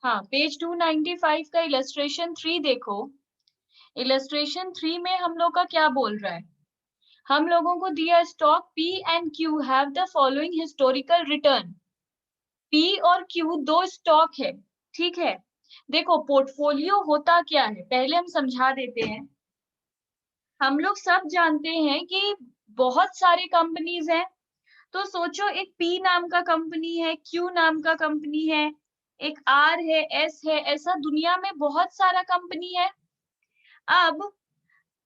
हाँ, पेज 295 का इलस्ट्रेशन 3 देखो। इलस्ट्रेशन 3 में हम लोग का क्या बोल रहा है? हम लोगों को दिया stock P and Q have the following historical return. P और Q दो स्टॉक है, ठीक है। देखो पोर्टफोलियो होता क्या है, पहले हम समझा देते हैं। हम लोग सब जानते हैं कि बहुत सारे कंपनीज हैं। तो सोचो एक P नाम का कंपनी है, Q नाम का कंपनी है, एक R है, S है, ऐसा दुनिया में बहुत सारा कंपनी है। अब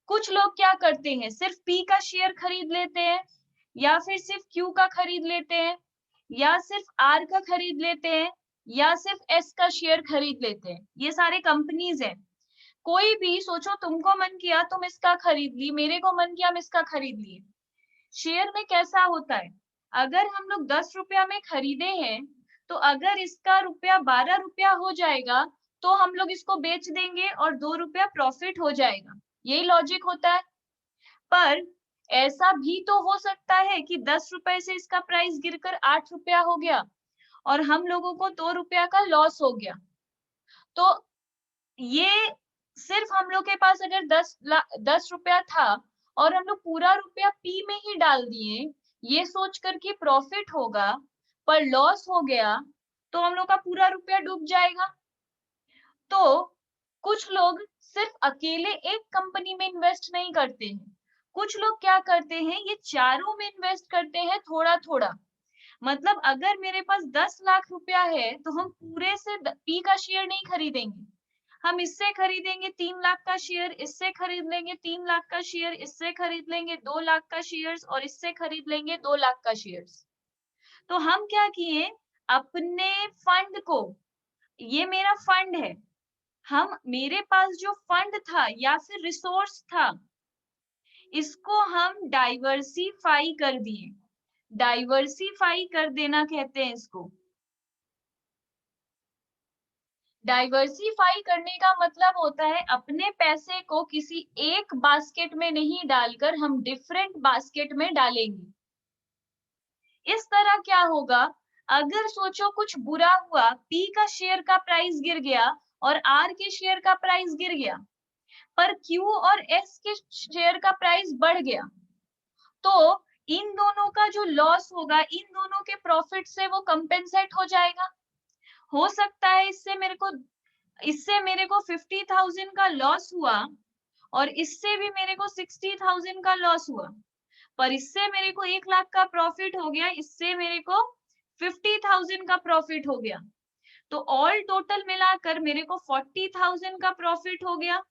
कुछ लोग क्या करते हैं, सिर्फ P का शेयर खरीद लेते हैं, या फिर सिर्फ Q का खरीद लेते हैं, या सिर्फ R का खरीद लेते हैं, या सिर्फ S का शेयर खरीद लेते हैं। ये सारे कंपनीज हैं। कोई भी सोचो, तुमको मन किया तुम इसका खरीद ली, मेरे को मन किया हम इसका खरीद लिए। शेयर में कैसा होता है, अगर हम लोग 10 रुपया में खरीदे हैं, तो अगर इसका रुपया 12 रुपया हो जाएगा, तो हम लोग इसको बेच देंगे और 2 रुपया प्रॉफिट हो जाएगा। यही लॉजिक होता है। पर ऐसा भी तो हो सकता है कि 10 रुपए से इसका प्राइस गिरकर 8 रुपया हो गया और हम लोगों को 2 रुपया का लॉस हो गया। तो ये सिर्फ हम लोग के पास अगर 10 रुपया था और हम लोग पूरा रुपया P में ही डाल दिए, ये सोचकर कि प्रॉफिट होगा, पर लॉस हो गया, तो हम लोग का पूरा रुपया डूब जाएगा। तो कुछ लोग सिर्फ अकेले एक कंपनी में इन्वेस्ट नहीं करते हैं। कुछ लोग क्या करते हैं, ये चारों में इन्वेस्ट करते हैं थोड़ा थोड़ा। मतलब अगर मेरे पास 10 लाख रुपया है, तो हम पूरे से P का शेयर नहीं खरीदेंगे। हम इससे खरीदेंगे 3 लाख का शेयर, इससे खरीद लेंगे 3 लाख का शेयर, इससे खरीद लेंगे 2 लाख का शेयर और इससे खरीद लेंगे 2 लाख का शेयर। तो हम क्या किए, अपने फंड को, ये मेरा फंड है, हम मेरे पास जो फंड था या फिर रिसोर्स था, इसको हम डाइवर्सिफाई कर दिए। डाइवर्सिफाई कर देना कहते हैं इसको। डाइवर्सिफाई करने का मतलब होता है अपने पैसे को किसी एक बास्केट में नहीं डालकर हम डिफरेंट बास्केट में डालेंगे। इस तरह क्या होगा, अगर सोचो कुछ बुरा हुआ, P का शेयर का प्राइस गिर गया और R के शेयर का प्राइस गिर गया, पर Q और S के शेयर का प्राइस बढ़ गया, तो इन दोनों का जो लॉस होगा, इन दोनों के प्रॉफिट से वो कंपेंसेट हो जाएगा। हो सकता है इससे मेरे को 50,000 का लॉस हुआ और इससे भी मेरे को 60,000 का लॉस हुआ, पर इससे मेरे को 1 लाख का प्रॉफिट हो गया, इससे मेरे को 50,000 का प्रॉफिट हो गया। तो ऑल टोटल मिलाकर मेरे को 40,000 का प्रॉफिट हो गया।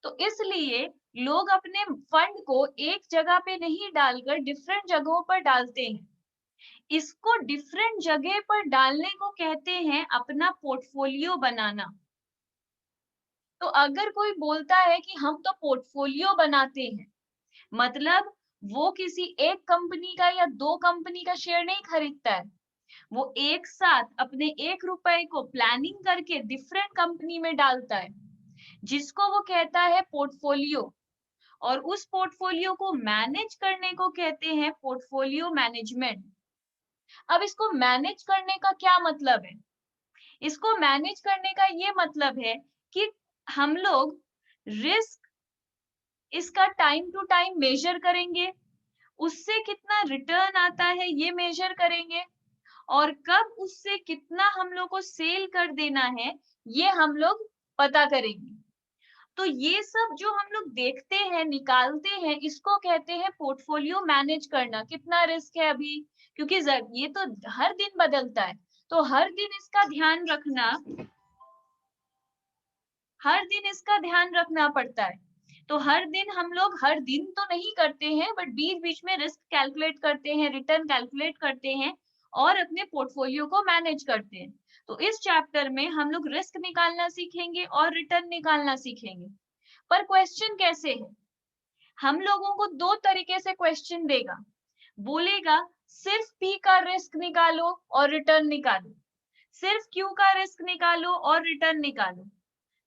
तो इसलिए लोग अपने फंड को एक जगह पे नहीं डालकर डिफरेंट जगहों पर डालते हैं। इसको डिफरेंट जगह पर डालने को कहते हैं अपना पोर्टफोलियो बनाना। तो अगर कोई बोलता है कि हम तो पोर्टफोलियो बनाते हैं, मतलब वो किसी एक कंपनी का या दो कंपनी का शेयर नहीं खरीदता है, वो एक साथ अपने 1 रुपए को प्लानिंग करके डिफरेंट कंपनी में डालता है, जिसको वो कहता है पोर्टफोलियो। और उस पोर्टफोलियो को मैनेज करने को कहते हैं पोर्टफोलियो मैनेजमेंट। अब इसको मैनेज करने का क्या मतलब है? इसको मैनेज करने का ये मतलब है कि हम लोग रिस्क, इसका टाइम टू टाइम मेजर करेंगे, उससे कितना रिटर्न आता है ये मेजर करेंगे, और कब उससे कितना हम लोग को सेल कर देना है ये हम लोग पता करेंगे। तो ये सब जो हम लोग देखते हैं, निकालते हैं, इसको कहते हैं पोर्टफोलियो मैनेज करना। कितना रिस्क है अभी, क्योंकि ये तो हर दिन बदलता है, तो हर दिन इसका ध्यान रखना, हर दिन इसका ध्यान रखना पड़ता है। तो हर दिन हम लोग हर दिन तो नहीं करते हैं, बट बीच बीच में रिस्क कैलकुलेट करते हैं, रिटर्न कैलकुलेट करते हैं और अपने पोर्टफोलियो को मैनेज करते हैं। तो इस चैप्टर में हम लोग रिस्क निकालना सीखेंगे और रिटर्न निकालना सीखेंगे। पर क्वेश्चन कैसे है, हम लोगों को दो तरीके से क्वेश्चन देगा। बोलेगा सिर्फ P का रिस्क निकालो और रिटर्न निकालो, सिर्फ Q का रिस्क निकालो और रिटर्न निकालो।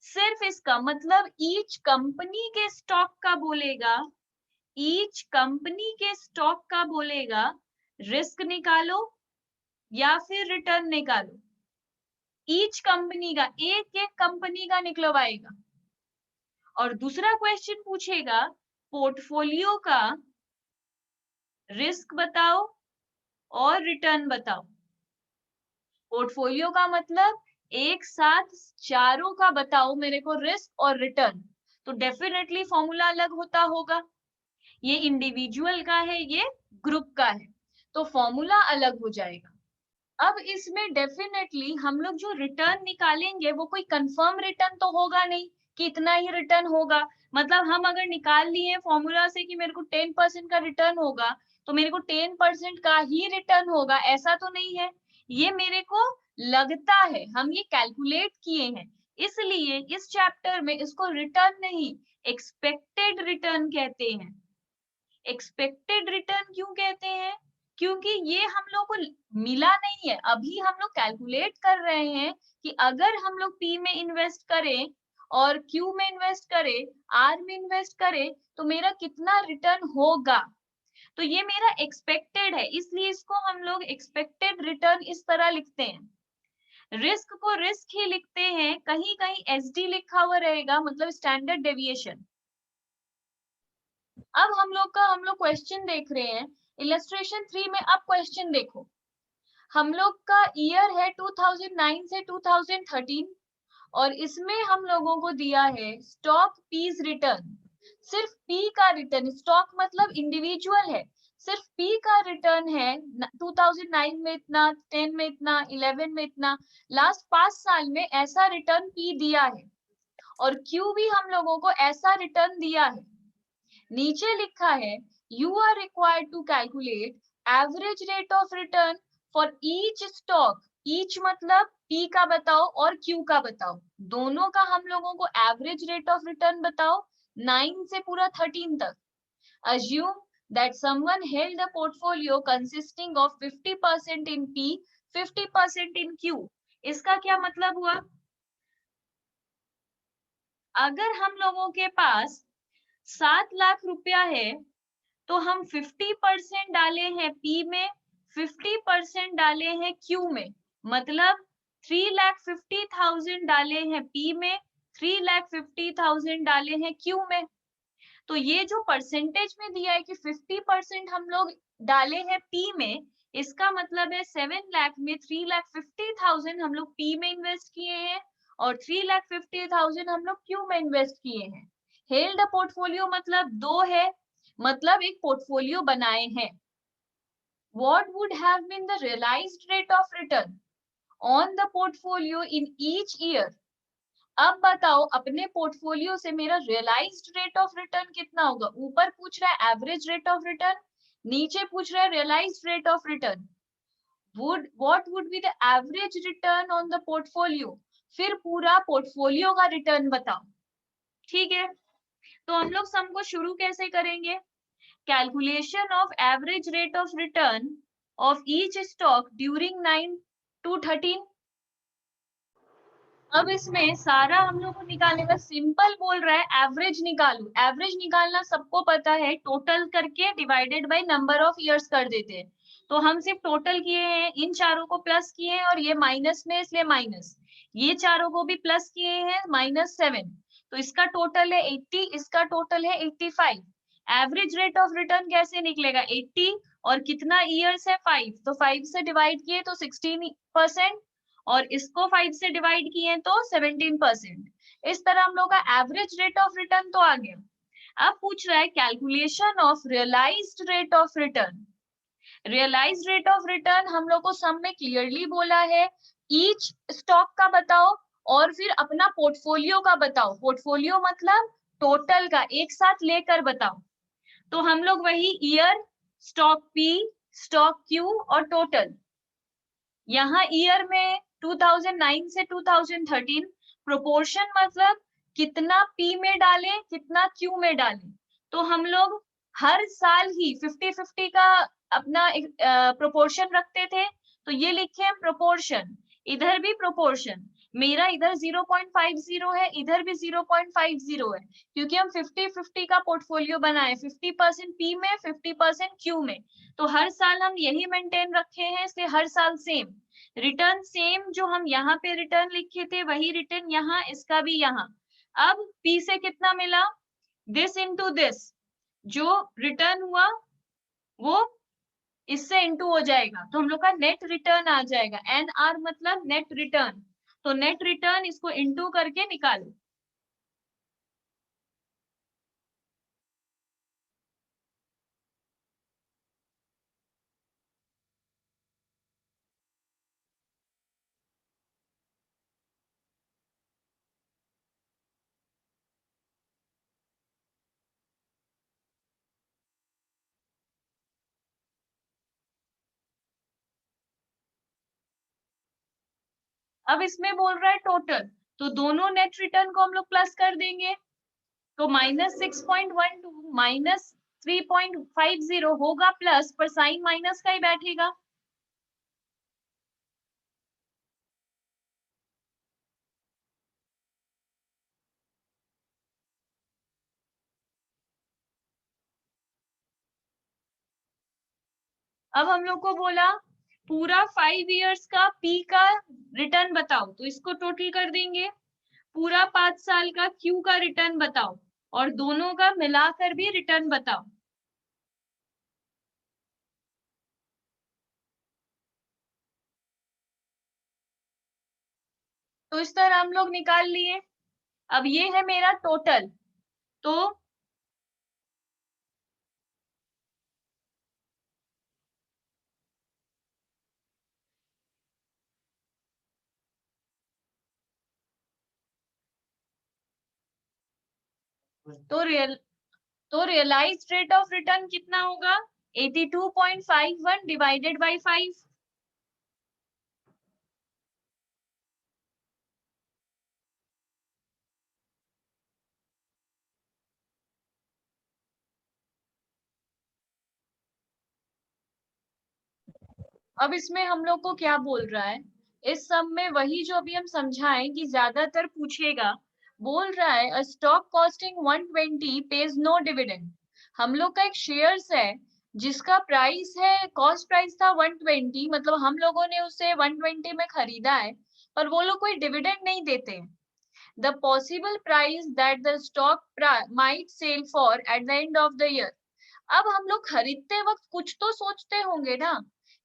सिर्फ इसका मतलब ईच कंपनी के स्टॉक का बोलेगा, ईच कंपनी के स्टॉक का बोलेगा रिस्क निकालो या फिर रिटर्न निकालो। ईच कंपनी का, एक एक कंपनी का निकलवाएगा। और दूसरा क्वेश्चन पूछेगा पोर्टफोलियो का रिस्क बताओ और रिटर्न बताओ। पोर्टफोलियो का मतलब एक साथ चारों का बताओ मेरे को रिस्क और रिटर्न, तो डेफिनेटली फॉर्मूला अलग होता होगा। ये इंडिविजुअल का है, ये ग्रुप का है, तो फॉर्मूला अलग हो जाएगा। अब इसमें डेफिनेटली हम लोग जो रिटर्न निकालेंगे वो कोई कंफर्म रिटर्न तो होगा नहीं कि इतना ही रिटर्न होगा। मतलब हम अगर निकाल लिए फॉर्मूला से कि मेरे को 10% का रिटर्न होगा, तो मेरे को 10% का ही रिटर्न होगा, ऐसा तो नहीं है। ये मेरे को लगता है, हम ये कैलकुलेट किए हैं, इसलिए इस चैप्टर में इसको रिटर्न नहीं, एक्सपेक्टेड रिटर्न कहते हैं। एक्सपेक्टेड रिटर्न क्यों कहते हैं? क्योंकि ये हम लोग को मिला नहीं है, अभी हम लोग कैलकुलेट कर रहे हैं कि अगर हम लोग पी में इन्वेस्ट करें और क्यू में इन्वेस्ट करें, आर में इन्वेस्ट करें, तो मेरा कितना रिटर्न होगा। तो ये मेरा एक्सपेक्टेड है, इसलिए इसको हम लोग एक्सपेक्टेड रिटर्न इस तरह लिखते हैं। रिस्क को रिस्क ही लिखते हैं, कहीं कहीं एसडी लिखा हुआ रहेगा, मतलब स्टैंडर्ड डेविएशन। अब हम लोग क्वेश्चन देख रहे हैं इलस्ट्रेशन 3 में। अब क्वेश्चन देखो, हम लोग का ईयर है 2009 से 2013 और इसमें हम लोगों को दिया है स्टॉक पीज रिटर्न। सिर्फ पी का रिटर्न, स्टॉक मतलब इंडिविजुअल है, सिर्फ पी का रिटर्न है 2009 में इतना, 10 में इतना, 11 में इतना, लास्ट 5 साल में ऐसा रिटर्न पी दिया है। और क्यू भी हम लोगों को ऐसा रिटर्न दिया है। नीचे लिखा है you are required to calculate average rate of return for each stock. Each मतलब पी का बताओ और क्यू का बताओ, दोनों का हम लोगों को एवरेज रेट ऑफ रिटर्न बताओ 9 से पूरा 13 तक। Assume that someone held a portfolio consisting of 50% in P, 50% in Q। इसका क्या मतलब हुआ? अगर हम लोगों के पास 7 लाख रुपया है तो हम 50% डाले हैं पी में, 50% डाले हैं क्यू में, मतलब 3,50,000 डाले हैं पी में, 3,50,000 डाले हैं क्यू में। तो ये जो परसेंटेज में दिया है कि 50% हम लोग डाले हैं पी में, इसका मतलब है 7 लाख में 3,50,000 हम लोग पी में इन्वेस्ट किए हैं और 3,50,000 हम लोग क्यू में इन्वेस्ट किए हैं। हेल्ड अ पोर्टफोलियो मतलब दो है, मतलब एक पोर्टफोलियो बनाए हैं। What would have been the realized rate of return on the portfolio in each year? अब बताओ अपने पोर्टफोलियो से मेरा रियलाइज्ड रेट ऑफ रिटर्न कितना होगा। ऊपर पूछ रहा है एवरेज रेट ऑफ रिटर्न, नीचे पूछ रहा है realised rate of return. what would be the average return on the portfolio? फिर पूरा पोर्टफोलियो का रिटर्न बताओ। ठीक है, तो हम लोग सम को शुरू कैसे करेंगे? Calculation of average rate of return of each stock during 9 to 13। अब इसमें सारा हम लोग को निकालने का, सिंपल बोल रहा है एवरेज निकालो। एवरेज निकालना सबको पता है, टोटल करके divided by number of years कर देते हैं। तो हम सिर्फ टोटल किए हैं, इन चारों को प्लस किए हैं और ये माइनस में, इसलिए माइनस, ये चारों को भी प्लस किए हैं -7। तो इसका टोटल है 80, इसका टोटल है 85। एवरेज रेट ऑफ रिटर्न कैसे निकलेगा? 80 और कितना ईयर्स है 5, तो 5 से डिवाइड किए तो 16% और इसको 5 से डिवाइड किए तो 17%। इस तरह हम लोग का एवरेज रेट ऑफ रिटर्न तो आ गया। अब पूछ रहा है calculation of realised rate of return. Realised rate of return हम लोग को सम में क्लियरली बोला है ईच स्टॉक का बताओ और फिर अपना पोर्टफोलियो का बताओ। पोर्टफोलियो मतलब टोटल का एक साथ लेकर बताओ। तो हम लोग वही year, stock P, stock Q और टोटल। यहाँ ईयर में 2009 से 2013, प्रोपोर्शन मतलब कितना पी में डालें कितना क्यू में डालें। तो हम लोग हर साल ही 50-50 का अपना प्रोपोर्शन रखते थे, तो ये लिखे प्रोपोर्शन। इधर भी प्रोपोर्शन, मेरा इधर 0.50 है, इधर भी 0.50 है, क्योंकि हम 50-50 का पोर्टफोलियो बनाए, 50% पी में, 50% क्यू में। तो हर साल हम यही मेंटेन रखे हैं, इसलिए हर साल सेम रिटर्न, सेम जो हम यहाँ पे रिटर्न लिखे थे वही रिटर्न यहाँ, इसका भी यहाँ। अब पी से कितना मिला, दिस इंटू दिस, जो रिटर्न हुआ वो इससे इंटू हो जाएगा, तो हम लोग का नेट रिटर्न आ जाएगा। एन आर मतलब नेट रिटर्न, तो नेट रिटर्न इसको इंटू करके निकालो। अब इसमें बोल रहा है टोटल, तो दोनों नेट रिटर्न को हम लोग प्लस कर देंगे, तो -6.12 -3.50 होगा प्लस, पर साइन माइनस का ही बैठेगा। अब हम लोग को बोला पूरा 5 इयर्स का पी का रिटर्न बताओ, तो इसको टोटल कर देंगे। पूरा 5 साल का क्यू का रिटर्न बताओ, और दोनों का मिलाकर भी रिटर्न बताओ। तो इस तरह हम लोग निकाल लिए। अब ये है मेरा टोटल, तो रियलाइज्ड रेट ऑफ रिटर्न कितना होगा, 82.51 डिवाइडेड बाई 5। अब इसमें हम लोग को क्या बोल रहा है, इस सब में वही जो अभी हम समझाएं कि ज्यादातर पूछेगा, बोल रहा है stock costing 120 pays no dividend. हम लोग का एक शेयर्स है जिसका प्राइस है, कॉस्ट प्राइस था 120, मतलब हम लोगों ने उसे 120 में खरीदा है, पर वो लोग कोई डिविडेंड नहीं देते हैं। The possible price that the stock might sell for at the end of the year. अब हम लोग खरीदते वक्त कुछ तो सोचते होंगे ना,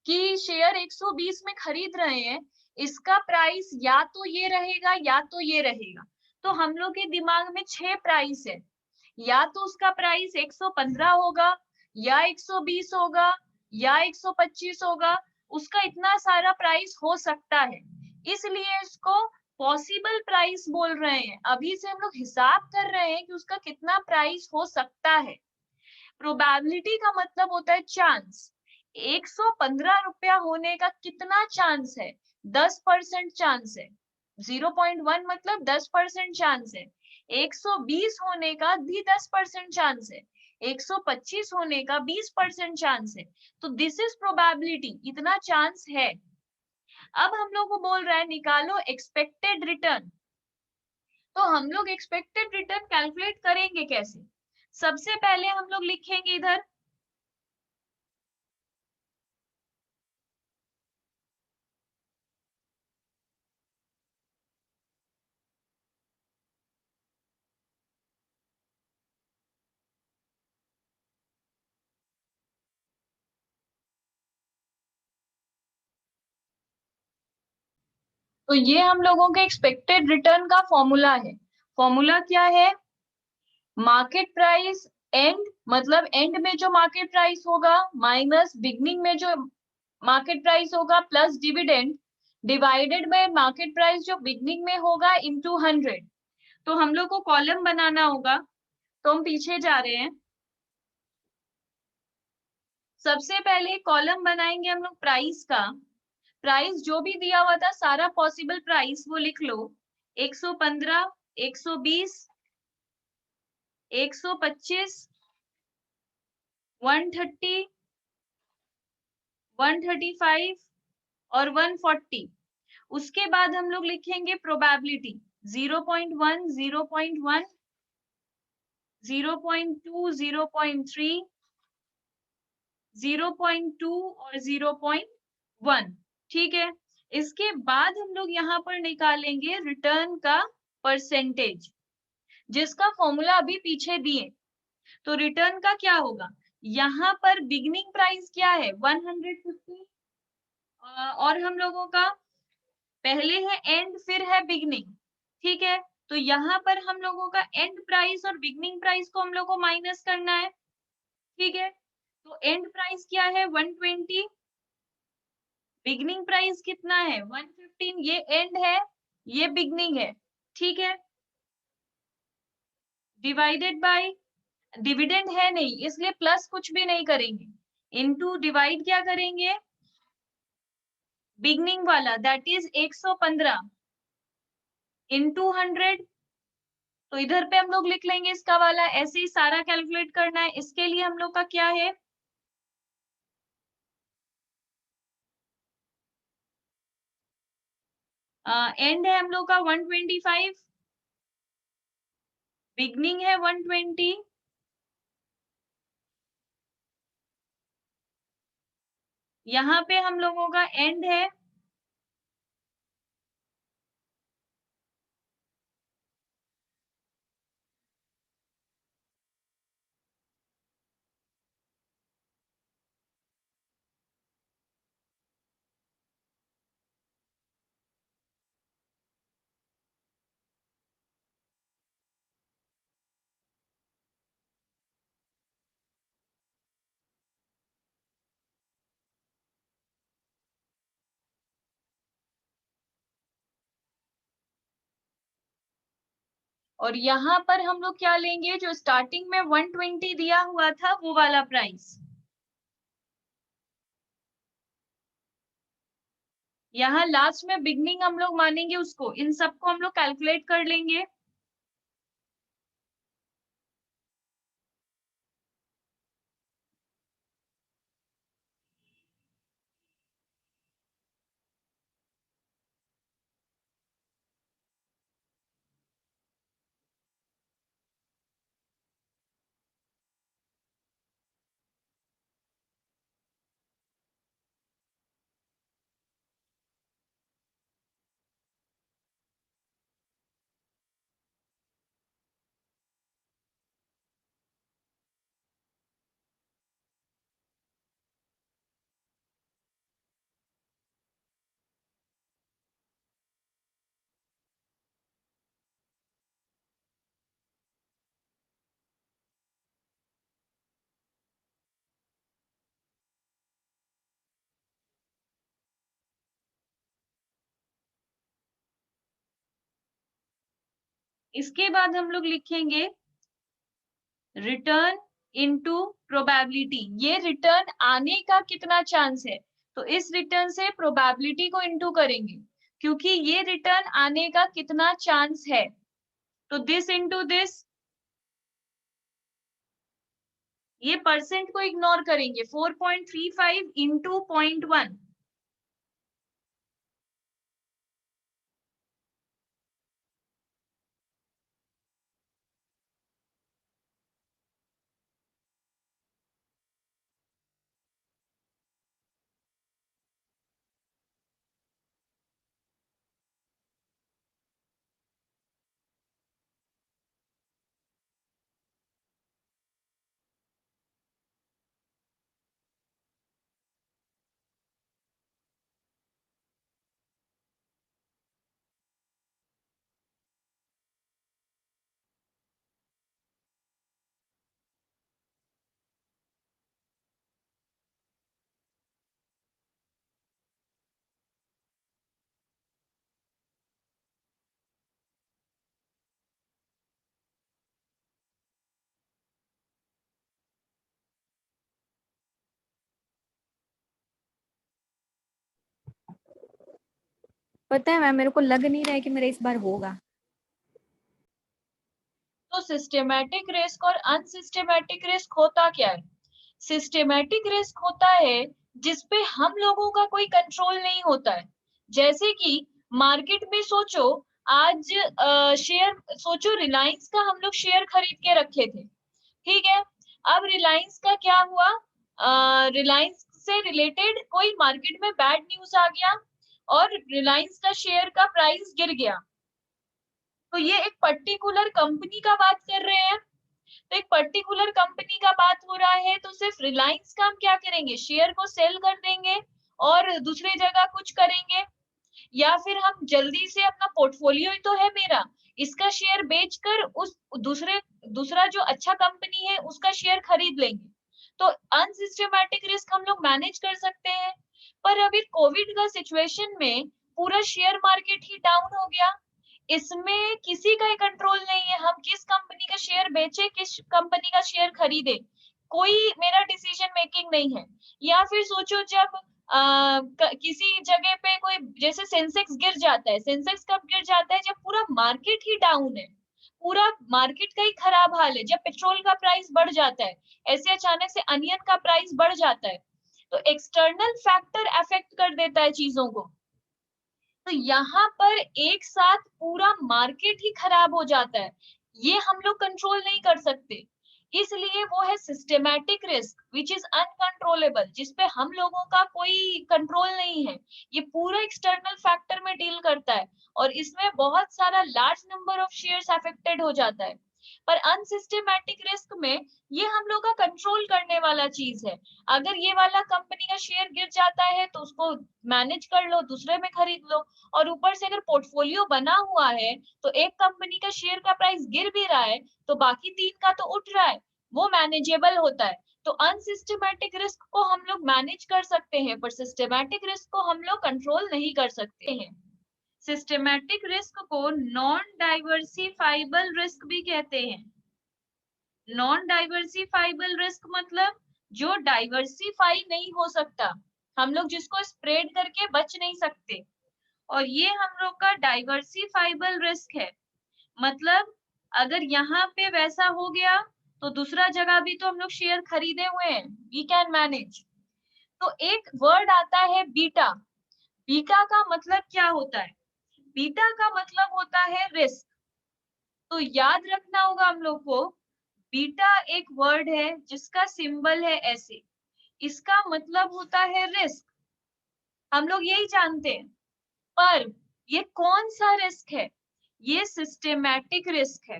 कि शेयर 120 में खरीद रहे हैं, इसका प्राइस या तो ये रहेगा या तो ये रहेगा। तो हम लोग के दिमाग में 6 प्राइस है, या तो उसका प्राइस 115 होगा, या 120 होगा, या 125 होगा, उसका इतना सारा प्राइस हो सकता है, इसलिए इसको पॉसिबल प्राइस बोल रहे हैं। अभी से हम लोग हिसाब कर रहे हैं कि उसका कितना प्राइस हो सकता है। प्रोबेबिलिटी का मतलब होता है चांस। 115 रुपया होने का कितना चांस है, 10% चांस है। 0.1 मतलब 10% चांस है। 120 होने का भी 10% चांस है। 125 होने का 20% चांस है। तो दिस इज प्रोबेबिलिटी, इतना चांस है। अब हम लोग को बोल रहा है निकालो एक्सपेक्टेड रिटर्न। तो हम लोग एक्सपेक्टेड रिटर्न कैलकुलेट करेंगे कैसे, सबसे पहले हम लोग लिखेंगे इधर, तो ये हम लोगों के एक्सपेक्टेड रिटर्न का फॉर्मूला है। फॉर्मूला क्या है, मार्केट प्राइस एंड, मतलब एंड में जो मार्केट प्राइस होगा माइनस बिगनिंग में जो मार्केट प्राइस होगा plus dividend, divided by market price जो बिगनिंग में होगा इनटू 100। तो हम लोग को कॉलम बनाना होगा, तो हम पीछे जा रहे हैं। सबसे पहले कॉलम बनाएंगे हम लोग प्राइस का। प्राइस जो भी दिया हुआ था सारा पॉसिबल प्राइस वो लिख लो, 115, 120, 125, 130, 135 और 140। उसके बाद हम लोग लिखेंगे प्रोबेबिलिटी 0.1, 0.1, 0.2, 0.3, 0.2 और 0.1। ठीक है, इसके बाद हम लोग यहाँ पर निकालेंगे रिटर्न का परसेंटेज, जिसका फॉर्मूला अभी पीछे दिए। तो रिटर्न का क्या होगा, यहाँ पर बिगनिंग प्राइस क्या है 150, और हम लोगों का पहले है एंड फिर है बिगनिंग। ठीक है, तो यहाँ पर हम लोगों का एंड प्राइस और बिगनिंग प्राइस को हम लोग को माइनस करना है। ठीक है, तो एंड प्राइस क्या है 120, बिगनिंग प्राइस कितना है 115, ये एंड है ये बिगनिंग है। ठीक है, डिवाइडेड बाय, डिविडेंड है नहीं इसलिए प्लस कुछ भी नहीं करेंगे, इनटू डिवाइड क्या करेंगे बिगनिंग वाला दैट इज 115 इनटू 100। तो इधर पे हम लोग लिख लेंगे इसका वाला, ऐसे ही सारा कैलकुलेट करना है। इसके लिए हम लोग का क्या है, एंड है हम लोग का 125, बिगनिंग है 120, यहाँ पे हम लोगों का एंड है और यहाँ पर हम लोग क्या लेंगे जो स्टार्टिंग में 120 दिया हुआ था वो वाला प्राइस, यहाँ लास्ट में बिगनिंग हम लोग मानेंगे उसको, इन सबको हम लोग कैलकुलेट कर लेंगे। इसके बाद हम लोग लिखेंगे रिटर्न इनटू प्रोबेबिलिटी, ये रिटर्न आने का कितना चांस है, तो इस रिटर्न से प्रोबेबिलिटी को इनटू करेंगे क्योंकि ये रिटर्न आने का कितना चांस है, तो दिस इनटू दिस, ये परसेंट को इग्नोर करेंगे 4.35 इंटू 0.1, पता है मैम, मेरे को लग नहीं रहा है कि मेरा इस बार होगा। तो सिस्टेमैटिक रिस्क और अनसिस्टेमैटिक रिस्क होता क्या है, सिस्टेमैटिक रिस्क होता है जिसपे हम लोगों का कोई कंट्रोल नहीं होता है, जैसे कि मार्केट में सोचो, आज शेयर सोचो, रिलायंस का हम लोग शेयर खरीद के रखे थे, ठीक है। अब रिलायंस का क्या हुआ, रिलायंस से रिलेटेड कोई मार्केट में बैड न्यूज आ गया और रिलायंस का शेयर का प्राइस गिर गया। तो ये एक पर्टिकुलर कंपनी का बात कर रहे हैं, तो एक पर्टिकुलर कंपनी का बात हो रहा है, तो सिर्फ रिलायंस का हम क्या करेंगे, शेयर को सेल कर देंगे और दूसरी जगह कुछ करेंगे, या फिर हम जल्दी से अपना पोर्टफोलियो ही तो है मेरा, इसका शेयर बेचकर उस दूसरा जो अच्छा कंपनी है उसका शेयर खरीद लेंगे। तो अनसिस्टेमैटिक रिस्क हम लोग मैनेज कर सकते हैं। पर अभी कोविड का सिचुएशन में पूरा शेयर मार्केट ही डाउन हो गया, इसमें किसी का ही कंट्रोल नहीं है, हम किस कंपनी का शेयर बेचे, किस कंपनी का शेयर खरीदे, कोई मेरा डिसीजन मेकिंग नहीं है। या फिर सोचो, जब किसी जगह पे कोई, जैसे सेंसेक्स गिर जाता है, सेंसेक्स कब गिर जाता है, जब पूरा मार्केट ही डाउन है, पूरा मार्केट का ही खराब हाल है, जब पेट्रोल का प्राइस बढ़ जाता है, ऐसे अचानक से अनियन का प्राइस बढ़ जाता है, तो एक्सटर्नल फैक्टर अफेक्ट कर देता है चीजों को। तो यहाँ पर एक साथ पूरा मार्केट ही खराब हो जाता है, ये हम लोग कंट्रोल नहीं कर सकते। इसलिए वो है systematic risk which is uncontrollable, जिसपे हम लोगों का कोई कंट्रोल नहीं है, ये पूरा एक्सटर्नल फैक्टर में डील करता है और इसमें बहुत सारा large number of shares affected हो जाता है। पर अनसिस्टेमैटिक रिस्क में ये हम लोग का कंट्रोल करने वाला चीज है। अगर ये वाला कंपनी का शेयर गिर जाता है तो उसको मैनेज कर लो, दूसरे में खरीद लो, और ऊपर से अगर पोर्टफोलियो बना हुआ है तो एक कंपनी का शेयर का प्राइस गिर भी रहा है तो बाकी तीन का तो उठ रहा है, वो मैनेजेबल होता है। तो अनसिस्टेमैटिक रिस्क को हम लोग मैनेज कर सकते हैं, पर सिस्टेमैटिक रिस्क को हम लोग कंट्रोल नहीं कर सकते हैं। सिस्टेमैटिक रिस्क को नॉन डाइवर्सिफाइबल रिस्क भी कहते हैं। नॉन डाइवर्सिफाइबल रिस्क मतलब जो डाइवर्सिफाई नहीं हो सकता, हम लोग जिसको स्प्रेड करके बच नहीं सकते, और ये हम लोग का डाइवर्सिफाइबल रिस्क है। मतलब अगर यहाँ पे वैसा हो गया तो दूसरा जगह भी तो हम लोग शेयर खरीदे हुए हैं, वी कैन मैनेज। तो एक वर्ड आता है बीटा, बीटा का मतलब क्या होता है, बीटा का मतलब होता है रिस्क। तो याद रखना होगा हम लोग को, बीटा एक वर्ड है जिसका सिंबल है ऐसे, इसका मतलब होता है रिस्क, हम लोग यही जानते हैं। पर ये कौन सा रिस्क है, ये सिस्टेमैटिक रिस्क है,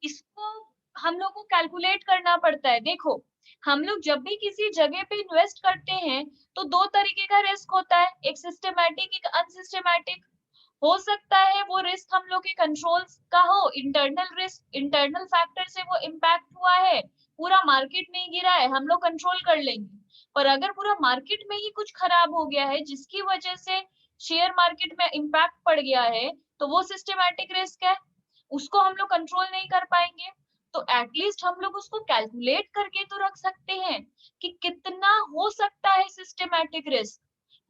इसको हम लोग को कैलकुलेट करना पड़ता है। देखो, हम लोग जब भी किसी जगह पे इन्वेस्ट करते हैं तो दो तरीके का रिस्क होता है, एक सिस्टेमैटिक, एक अनसिस्टेमैटिक। हो सकता है वो रिस्क हम लोग के कंट्रोल का हो, इंटरनल रिस्क, इंटरनल फैक्टर से वो इम्पैक्ट हुआ है, पूरा मार्केट में ही गिरा है, हम लोग कंट्रोल कर लेंगे। पर अगर पूरा मार्केट में ही कुछ खराब हो गया है जिसकी वजह से शेयर मार्केट में इम्पैक्ट पड़ गया है, तो वो सिस्टेमैटिक रिस्क है, उसको हम लोग कंट्रोल नहीं कर पाएंगे। तो एटलीस्ट हम लोग उसको कैलकुलेट करके तो रख सकते हैं कि कितना हो सकता है सिस्टेमैटिक रिस्क।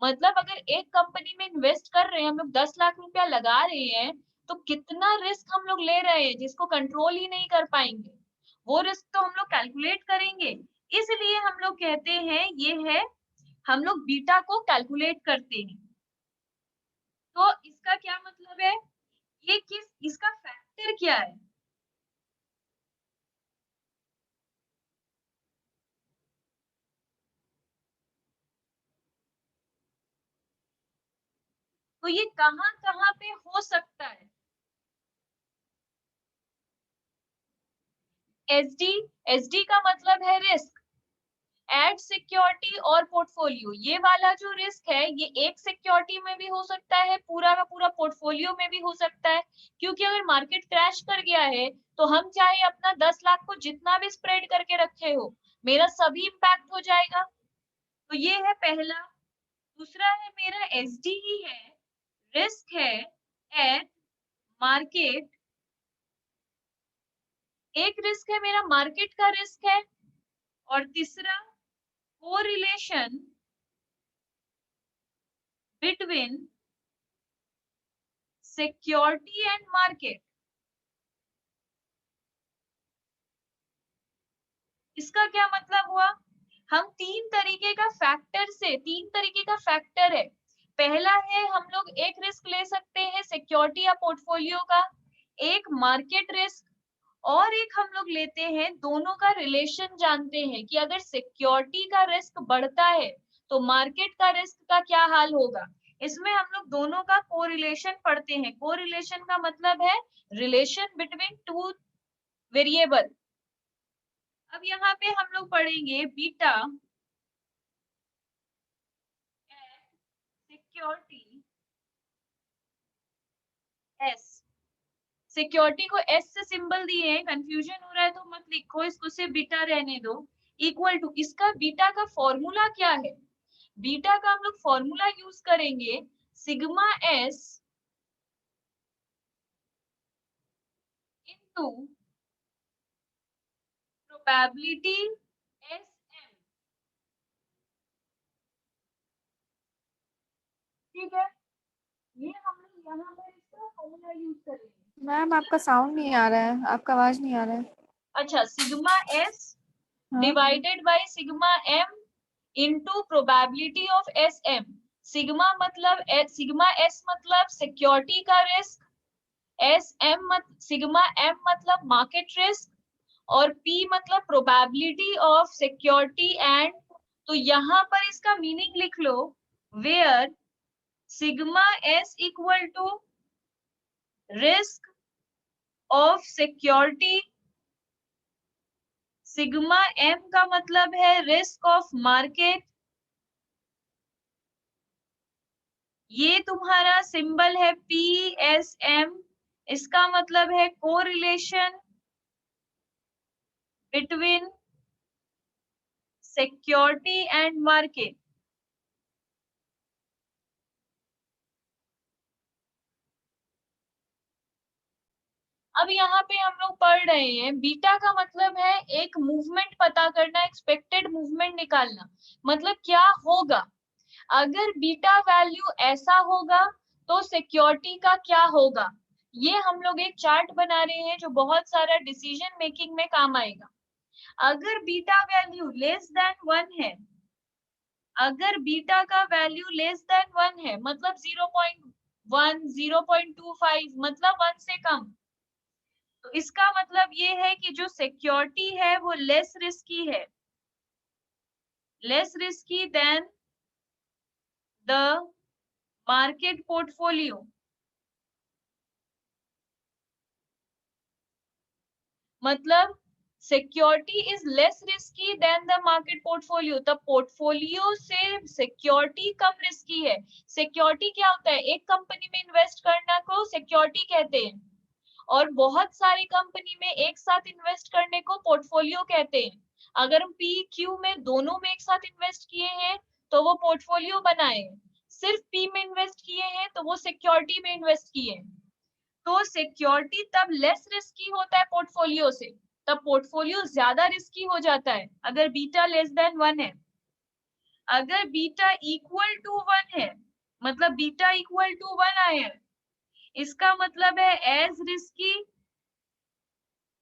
मतलब अगर एक कंपनी में इन्वेस्ट कर रहे हैं, हम लोग 10 लाख रुपया लगा रहे हैं, तो कितना रिस्क हम लोग ले रहे हैं जिसको कंट्रोल ही नहीं कर पाएंगे, वो रिस्क तो हम लोग कैलकुलेट करेंगे। इसलिए हम लोग कहते हैं ये है, हम लोग बीटा को कैलकुलेट करते हैं। तो इसका क्या मतलब है, ये किस, इसका फैक्टर क्या है, तो ये कहाँ कहाँ पे हो सकता है। एसडी, एसडी का मतलब है रिस्क, एड सिक्योरिटी और पोर्टफोलियो, ये वाला जो रिस्क है ये एक सिक्योरिटी में भी हो सकता है, पूरा का पूरा पोर्टफोलियो में भी हो सकता है। क्योंकि अगर मार्केट क्रैश कर गया है तो हम चाहे अपना 10 लाख को जितना भी स्प्रेड करके रखे हो, मेरा सभी इम्पैक्ट हो जाएगा। तो ये है पहला। दूसरा है मेरा एसडी ही है, रिस्क है एट मार्केट, एक रिस्क है मेरा मार्केट का रिस्क है, और तीसरा correlation between security and market. इसका क्या मतलब हुआ, हम तीन तरीके का फैक्टर है, पहला है हम लोग एक रिस्क ले सकते हैं सिक्योरिटी या पोर्टफोलियो का, एक मार्केट रिस्क, और एक हम लोग लेते हैं दोनों का रिलेशन जानते हैं कि अगर सिक्योरिटी का रिस्क बढ़ता है तो मार्केट का रिस्क का क्या हाल होगा। इसमें हम लोग दोनों का कोरिलेशन पढ़ते हैं। कोरिलेशन का मतलब है रिलेशन बिटवीन टू वेरिएबल। अब यहाँ पे हम लोग पढ़ेंगे बीटा सिक्योरिटी एस। सिक्योरिटी को एस से सिंबल दिए हैं, कंफ्यूजन हो रहा है तो मत लिखो, इसको सिर्फ बीटा रहने दो। इक्वल टू, इसका बीटा का फॉर्मूला क्या है? बीटा का हम लोग फॉर्मूला यूज करेंगे sigma S into probability S M. ठीक है, ये हम लोग यहाँ पर इसका फॉर्मूला यूज करेंगे। मैम आपका साउंड नहीं आ रहा है, आपका आवाज नहीं आ रहा है। अच्छा, सिग्मा एस हाँ divided by sigma M into probability of S M. Sigma मतलब सिग्मा एस मतलब सिक्योरिटी का risk, S M sigma M मतलब मार्केट रिस्क, और पी मतलब प्रोबेबिलिटी ऑफ सिक्योरिटी एंड। तो यहाँ पर इसका मीनिंग लिख लो, where sigma S equal to risk of security, sigma M का मतलब है रिस्क ऑफ मार्केट। ये तुम्हारा सिंबल है PSM, इसका मतलब है correlation between security and market. अब यहाँ पे हम लोग पढ़ रहे हैं बीटा का मतलब है एक मूवमेंट पता करना, एक्सपेक्टेड मूवमेंट निकालना। मतलब क्या होगा अगर बीटा वैल्यू ऐसा होगा तो सिक्योरिटी का क्या होगा। ये हम लोग एक चार्ट बना रहे हैं जो बहुत सारा डिसीजन मेकिंग में काम आएगा। अगर बीटा वैल्यू लेस देन 1 है, अगर बीटा का वैल्यू लेस देन 1 है मतलब 0.1 0.25 मतलब 1 से कम, तो इसका मतलब ये है कि जो सिक्योरिटी है वो लेस रिस्की है, less risky than the market portfolio. मतलब security is less risky than the market portfolio, तब पोर्टफोलियो से सिक्योरिटी कम रिस्की है। सिक्योरिटी क्या होता है? एक कंपनी में इन्वेस्ट करना को सिक्योरिटी कहते हैं, और बहुत सारी कंपनी में एक साथ इन्वेस्ट करने को पोर्टफोलियो कहते हैं। अगर हम पी क्यू में दोनों में एक साथ इन्वेस्ट किए हैं तो वो पोर्टफोलियो बनाए, सिर्फ पी में इन्वेस्ट किए हैं तो वो सिक्योरिटी में इन्वेस्ट किए हैं। तो सिक्योरिटी तब लेस रिस्की होता है पोर्टफोलियो से, तब पोर्टफोलियो ज्यादा रिस्की हो जाता है अगर बीटा लेस देन 1 है। अगर बीटा इक्वल टू 1 है, मतलब बीटा इक्वल टू 1 आया, इसका मतलब है as risky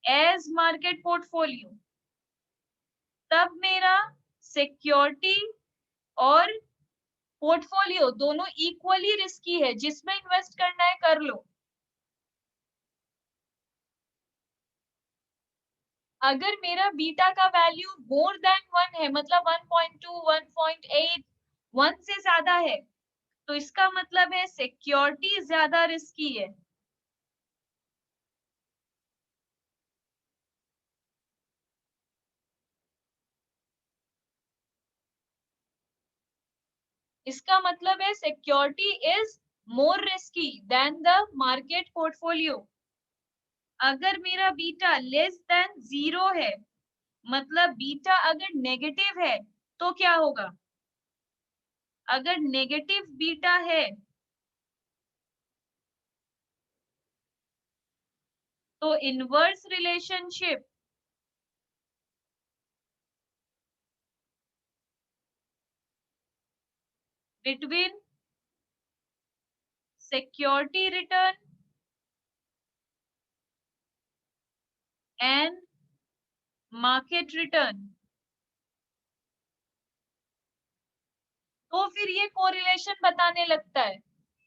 as market portfolio, तब मेरा सिक्योरिटी और पोर्टफोलियो दोनों इक्वली रिस्की है, जिसमें इन्वेस्ट करना है कर लो। अगर मेरा बीटा का वैल्यू मोर देन 1 है मतलब 1.2 1.8 1 से ज्यादा है, तो इसका मतलब है सिक्योरिटी ज्यादा रिस्की है। इसका मतलब है security is more risky than the market portfolio. अगर मेरा बीटा लेस देन 0 है, मतलब बीटा अगर नेगेटिव है तो क्या होगा? अगर नेगेटिव बीटा है तो inverse relationship between security return and market return. तो फिर ये कोरिलेशन बताने लगता है।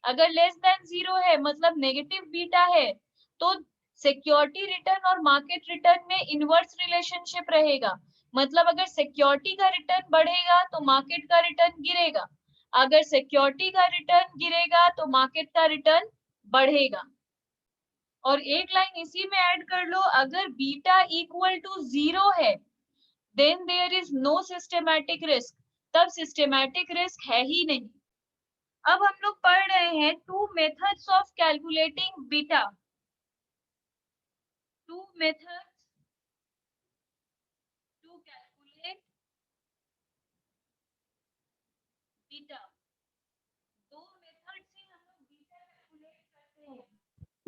अगर लेस देन 0 है मतलब नेगेटिव बीटा है, तो सिक्योरिटी रिटर्न और मार्केट रिटर्न में इनवर्स रिलेशनशिप रहेगा। मतलब अगर सिक्योरिटी का रिटर्न बढ़ेगा तो मार्केट का रिटर्न गिरेगा, अगर सिक्योरिटी का रिटर्न गिरेगा तो मार्केट का रिटर्न बढ़ेगा। और एक लाइन इसी में ऐड कर लो, अगर बीटा इक्वल टू 0 है then there is no systematic risk, तब सिस्टेमैटिक रिस्क है ही नहीं। अब हम लोग पढ़ रहे हैं two methods of calculating beta. Two methods to calculate beta. दो मेथड से हम लोग बीटा कैलकुलेट करते हैं।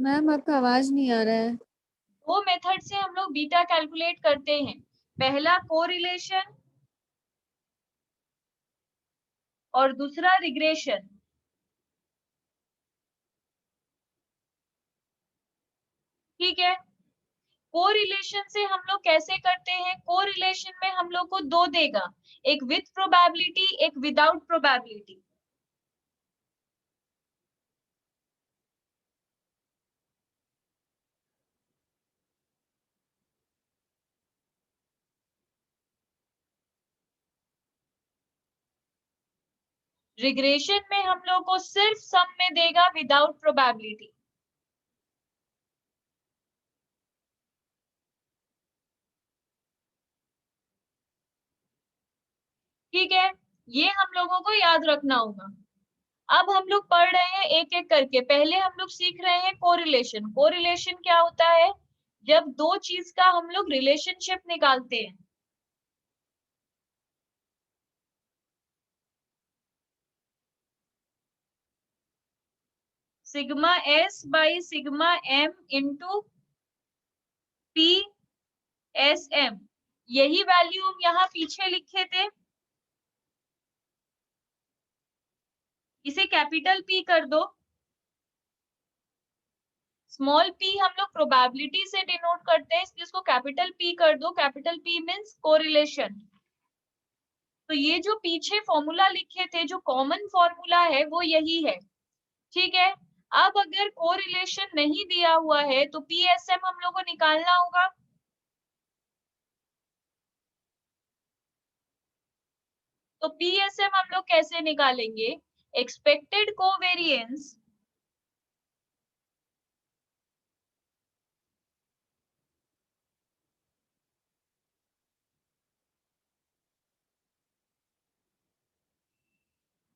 मैम आपका आवाज नहीं आ रहा है। दो मेथड से हम लोग बीटा कैलकुलेट करते हैं, पहला कोरिलेशन और दूसरा रिग्रेशन। ठीक है, कोरिलेशन से हम लोग कैसे करते हैं? कोरिलेशन में हम लोग को दो देगा, एक विथ प्रोबेबिलिटी एक विदाउट प्रोबेबिलिटी। रिग्रेशन में हम लोग को सिर्फ सम में देगा विदाउट प्रोबेबिलिटी। ठीक है, ये हम लोगों को याद रखना होगा। अब हम लोग पढ़ रहे हैं एक एक करके। पहले हम लोग सीख रहे हैं कोरिलेशन। कोरिलेशन क्या होता है? जब दो चीज का हम लोग रिलेशनशिप निकालते हैं। Sigma S by sigma M into P S M, यही वैल्यू हम यहाँ पीछे लिखे थे। इसे कैपिटल पी कर दो। स्मॉल पी हम लोग प्रोबेबिलिटी से डिनोट करते हैं, इसलिए इसको कैपिटल पी कर दो। Capital P means correlation. तो ये जो पीछे फॉर्मूला लिखे थे, जो कॉमन फॉर्मूला है वो यही है। ठीक है, अब अगर कोरिलेशन नहीं दिया हुआ है तो पीएसएम हम लोग को निकालना होगा। तो पीएसएम हम लोग कैसे निकालेंगे? Expected covariance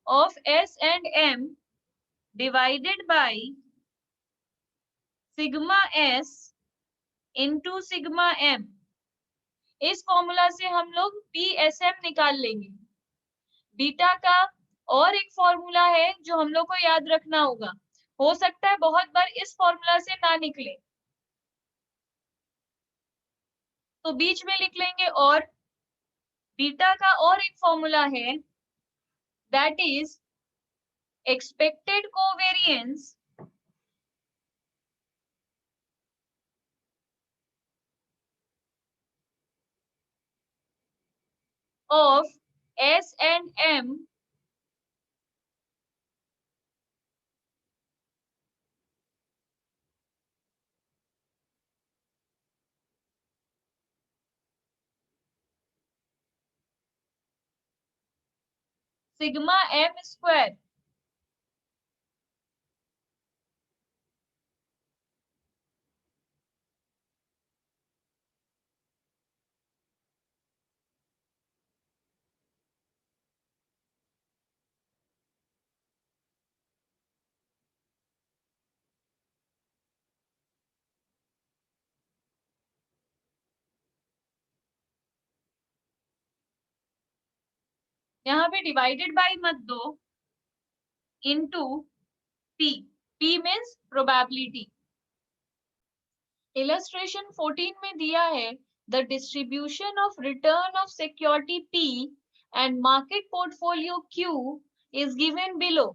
of S and M divided by sigma S into sigma M। इस फॉर्मूला से हम लोग PSM निकाल लेंगे। बीटा का और एक फॉर्मूला है जो हम लोग को याद रखना होगा, हो सकता है बहुत बार इस फॉर्मूला से ना निकले, तो बीच में लिख लेंगे। और बीटा का और एक फॉर्मूला है, that is expected covariance of S and M sigma M square. यहाँ पे डिवाइडेड बाय मत दो, into P। P means probability. Illustration 14 में दिया है the distribution of return of security P and market portfolio Q is given below.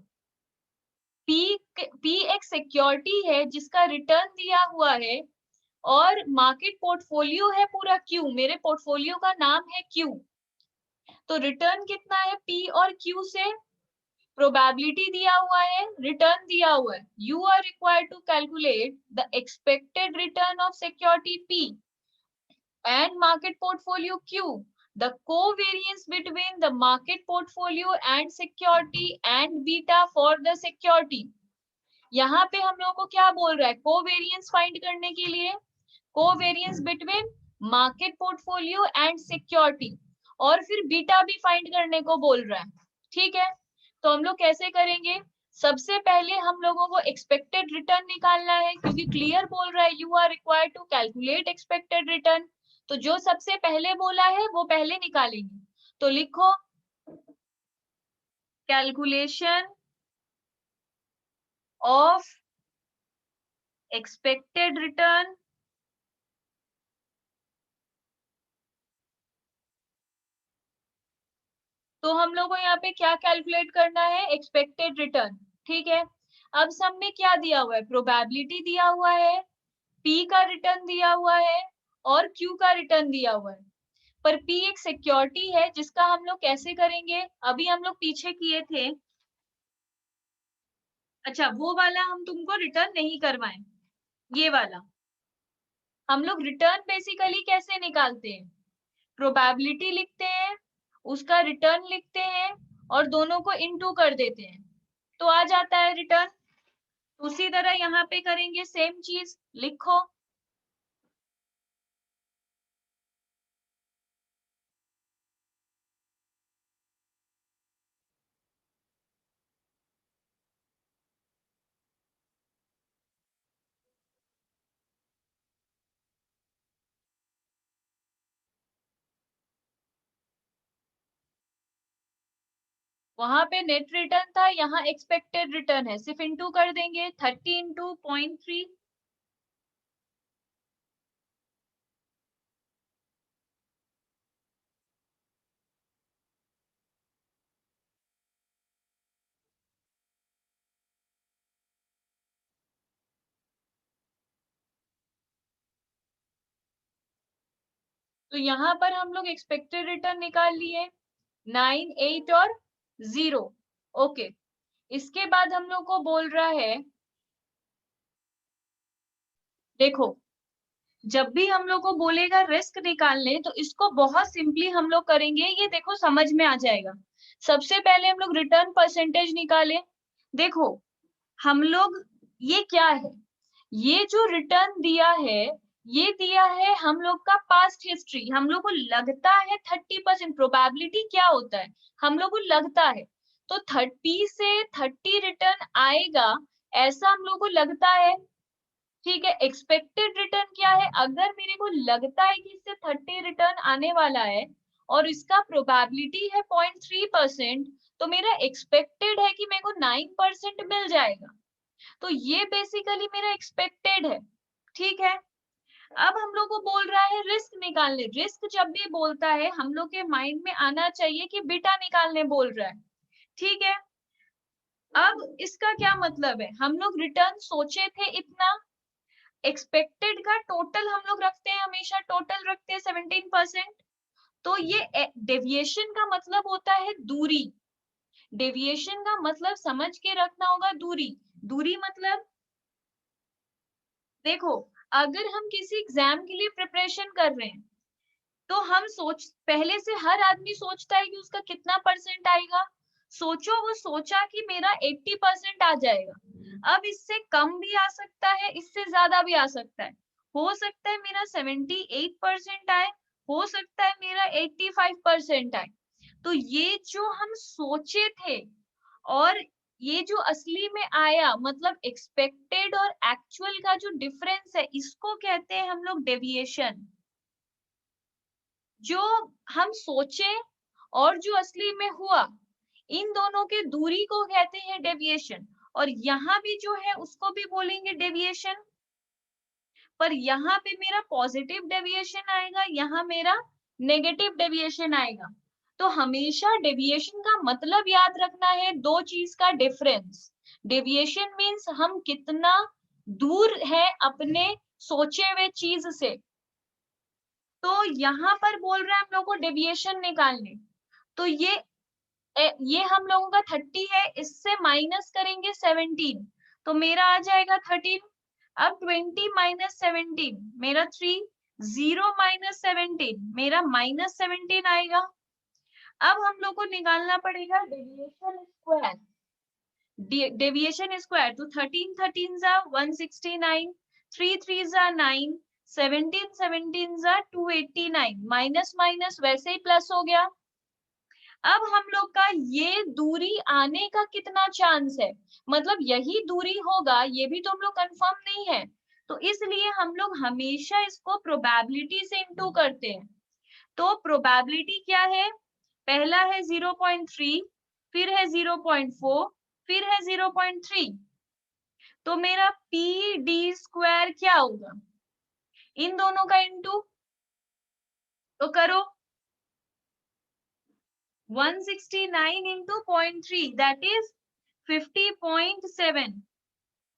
P एक security है जिसका रिटर्न दिया हुआ है, और मार्केट पोर्टफोलियो है पूरा Q। मेरे पोर्टफोलियो का नाम है Q। तो रिटर्न कितना है P और Q से? प्रोबेबिलिटी दिया हुआ है, रिटर्न दिया हुआ है. You are required to calculate the expected return of security P and market portfolio Q. The covariance between the market portfolio and security and beta for the security. यहाँ पे हम लोगों को क्या बोल रहा है? कोवेरियंस फाइंड करने के लिए covariance between market portfolio and security, और फिर बीटा भी फाइंड करने को बोल रहा है. ठीक है, तो हम लोग कैसे करेंगे? सबसे पहले हम लोगों को एक्सपेक्टेड रिटर्न निकालना है, क्योंकि क्लियर बोल रहा है you are required to calculate expected return. तो जो सबसे पहले बोला है वो पहले निकालेंगे. तो लिखो कैलकुलेशन ऑफ एक्सपेक्टेड रिटर्न तो हम लोग को यहाँ पे क्या कैलकुलेट करना है? Expected return. ठीक है, अब सब में क्या दिया हुआ है? प्रोबेबिलिटी दिया हुआ है, पी का रिटर्न दिया हुआ है और क्यू का रिटर्न दिया हुआ है. पर पी एक सिक्योरिटी है जिसका हम लोग कैसे करेंगे? अभी हम लोग पीछे किए थे. अच्छा, वो वाला हम तुमको रिटर्न नहीं करवाएं, ये वाला हम लोग रिटर्न बेसिकली कैसे निकालते हैं? प्रोबेबिलिटी लिखते हैं, उसका रिटर्न लिखते हैं और दोनों को इनटू कर देते हैं, तो आ जाता है रिटर्न. उसी तरह यहाँ पे करेंगे सेम चीज. लिखो वहां पे नेट रिटर्न था, यहाँ एक्सपेक्टेड रिटर्न है, सिर्फ इनटू कर देंगे. 30 इंटू 0.3. तो यहाँ पर हम लोग एक्सपेक्टेड रिटर्न निकाल लिए 9, 8 और 0. ओके, इसके बाद हम लोग को बोल रहा है, देखो जब भी हम लोग को बोलेगा रिस्क निकालने तो इसको बहुत सिंपली हम लोग करेंगे. ये देखो समझ में आ जाएगा. सबसे पहले हम लोग रिटर्न परसेंटेज निकाले. देखो हम लोग, ये क्या है? ये जो रिटर्न दिया है, ये दिया है हम लोग का पास्ट हिस्ट्री. हम लोग को लगता है 30%. प्रोबेबिलिटी क्या होता है? हम लोग को लगता है, तो 30 से 30 रिटर्न आएगा ऐसा हम लोग को लगता है. ठीक है, एक्सपेक्टेड रिटर्न क्या है? अगर मेरे को लगता है कि इससे 30 रिटर्न आने वाला है और इसका प्रोबेबिलिटी है 0.3%, तो मेरा एक्सपेक्टेड है कि मेरे को 9% मिल जाएगा. तो ये बेसिकली मेरा एक्सपेक्टेड है. ठीक है, अब हम लोग को बोल रहा है रिस्क निकालने. रिस्क जब भी बोलता है हम लोग के माइंड में आना चाहिए कि बीटा निकालने बोल रहा है. ठीक है, अब इसका क्या मतलब है? हम लोग रिटर्न सोचे थे इतना, एक्सपेक्टेड का टोटल हम लोग रखते हैं, हमेशा टोटल रखते हैं 17%. तो ये डेविएशन का मतलब होता है दूरी. डेविएशन का मतलब समझ के रखना होगा, दूरी. दूरी मतलब देखो, अगर हम किसी एग्जाम के लिए प्रिपरेशन कर रहे हैं तो हम पहले से हर आदमी सोचता है कि उसका कितना परसेंट आएगा. सोचो, वो सोचा कि मेरा 80% आ जाएगा. अब इससे कम भी आ सकता है, इससे ज्यादा भी आ सकता है. हो सकता है मेरा 78% आए, हो सकता है मेरा 85% आए. तो ये जो हम सोचे थे और ये जो असली में आया, मतलब एक्सपेक्टेड और एक्चुअल का जो डिफरेंस है, इसको कहते हैं हम लोग डेविएशन. जो हम सोचे और जो असली में हुआ, इन दोनों के दूरी को कहते हैं डेविएशन. और यहाँ भी जो है उसको भी बोलेंगे डेविएशन. पर यहाँ पे मेरा पॉजिटिव डेविएशन आएगा, यहाँ मेरा नेगेटिव डेविएशन आएगा. तो हमेशा डेविएशन का मतलब याद रखना है, दो चीज का डिफरेंस. डेविएशन मीन्स हम कितना दूर है अपने सोचे हुए चीज से. तो यहाँ पर बोल रहे हैं हम लोग को डेविएशन निकालने. तो ये ये हम लोगों का 30 है, इससे माइनस करेंगे 17, तो मेरा आ जाएगा 13। अब 20 माइनस 17 मेरा 3, 0 माइनस 17 मेरा माइनस 17 आएगा। अब हम लोग को निकालना पड़ेगा डेविएशन स्क्वायर। डेविएशन स्क्वायर तो 13 13 जा 169, 3 3 जा 9, 17 17 जा 289, माइनस माइनस वैसे ही प्लस हो गया। अब हम लोग का ये दूरी आने का कितना चांस है, मतलब यही दूरी होगा, ये भी तो हम लोग कंफर्म नहीं है, तो इसलिए हम लोग हमेशा इसको प्रोबेबिलिटी से इंटू करते हैं। तो प्रोबेबिलिटी क्या है, पहला है 0.3, फिर है 0.4, फिर है 0.3, तो मेरा पी डी स्क्वायर क्या होगा, इन दोनों का इंटू तो करो, 169 into 0.3 that is 50.7,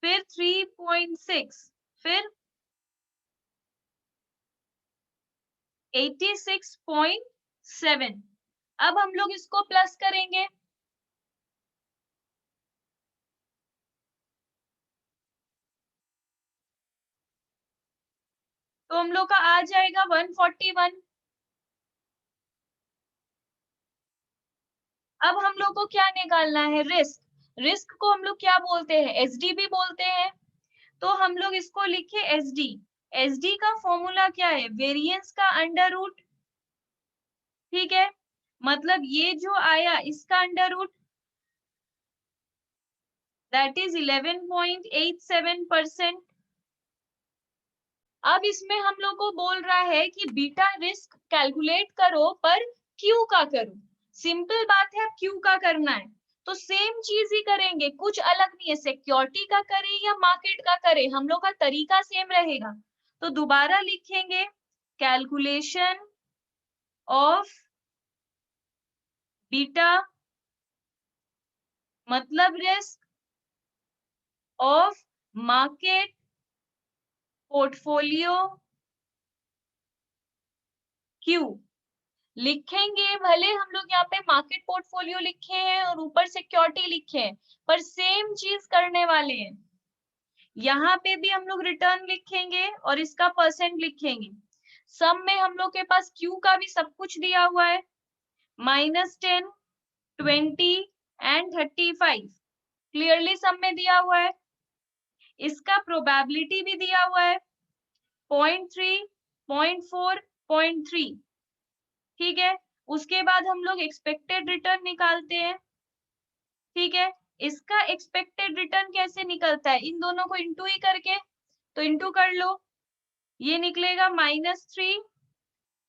फिर 3.6, फिर 86.7। अब हम लोग इसको प्लस करेंगे, तो हम लोग का आ जाएगा 141। अब हम लोग को क्या निकालना है, रिस्क। रिस्क को हम लोग क्या बोलते हैं, एसडी भी बोलते हैं, तो हम लोग इसको लिखे एसडी। एसडी का फॉर्मूला क्या है, वेरिएंस का अंडर रूट, ठीक है, मतलब ये जो आया इसका अंडर रूट, दैट इज 11.87%। अब इसमें हम लोग को बोल रहा है कि बीटा रिस्क कैलकुलेट करो पर क्यू का करो। सिंपल बात है, क्यू का करना है तो सेम चीज ही करेंगे, कुछ अलग नहीं है, सिक्योरिटी का करें या मार्केट का करें, हम लोग का तरीका सेम रहेगा। तो दोबारा लिखेंगे, कैलकुलेशन ऑफ बीटा मतलब risk of market portfolio Q लिखेंगे। भले हम लोग यहाँ पे मार्केट पोर्टफोलियो लिखे हैं और ऊपर सिक्योरिटी लिखे हैं, पर सेम चीज करने वाले हैं। यहाँ पे भी हम लोग रिटर्न लिखेंगे और इसका परसेंट लिखेंगे। सम में हम लोग के पास क्यू का भी सब कुछ दिया हुआ है, -10, 20 एंड 35 क्लियरली सम में दिया हुआ है। इसका प्रोबेबिलिटी भी दिया हुआ है 0.3, 0.4, 0.3, ठीक है। उसके बाद हम लोग एक्सपेक्टेड रिटर्न निकालते हैं, ठीक है। इसका एक्सपेक्टेड रिटर्न कैसे निकलता है, इन दोनों को इंटू ही करके, तो इंटू कर लो, ये निकलेगा -3,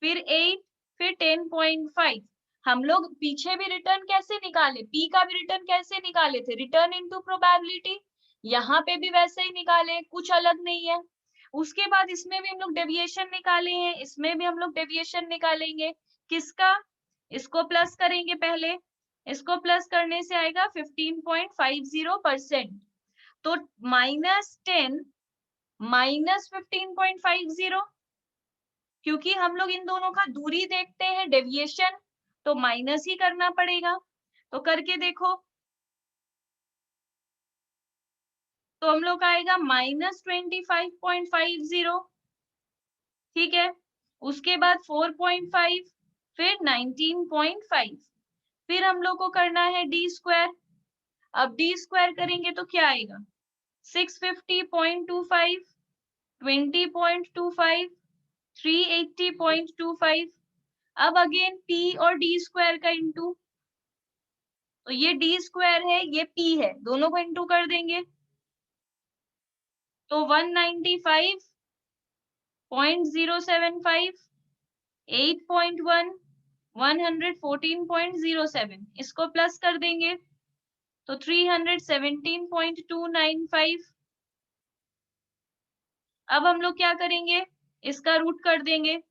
फिर 8, फिर 10.5। हम लोग पीछे भी रिटर्न कैसे निकाले, पी का भी रिटर्न कैसे निकाले थे, रिटर्न इनटू प्रोबेबिलिटी, यहाँ पे भी वैसे ही निकाले, कुछ अलग नहीं है। उसके बाद इसमें भी हम लोग डेविएशन निकाले हैं, इसमें भी हम लोग डेविएशन निकालेंगे, किसका, इसको प्लस करेंगे पहले, इसको प्लस करने से आएगा 15.50%, तो -10 माइनस 15.50, क्योंकि हम लोग इन दोनों का दूरी देखते हैं डेविएशन, तो माइनस ही करना पड़ेगा, तो करके देखो, तो हम लोग का आएगा -25.50, ठीक है। उसके बाद 4.5, फिर 19.5, फिर हम लोग को करना है डी स्क्वायर। अब डी स्क्वायर करेंगे तो क्या आएगा, 650.25, 20.25, 380.25। अब अगेन पी और डी स्क्वायर का इंटू, तो ये डी स्क्वायर है, ये पी है, दोनों को इंटू कर देंगे, तो 195.075, 8.1, 114.07, इसको प्लस कर देंगे तो 317.295। अब हम लोग क्या करेंगे, इसका रूट कर देंगे,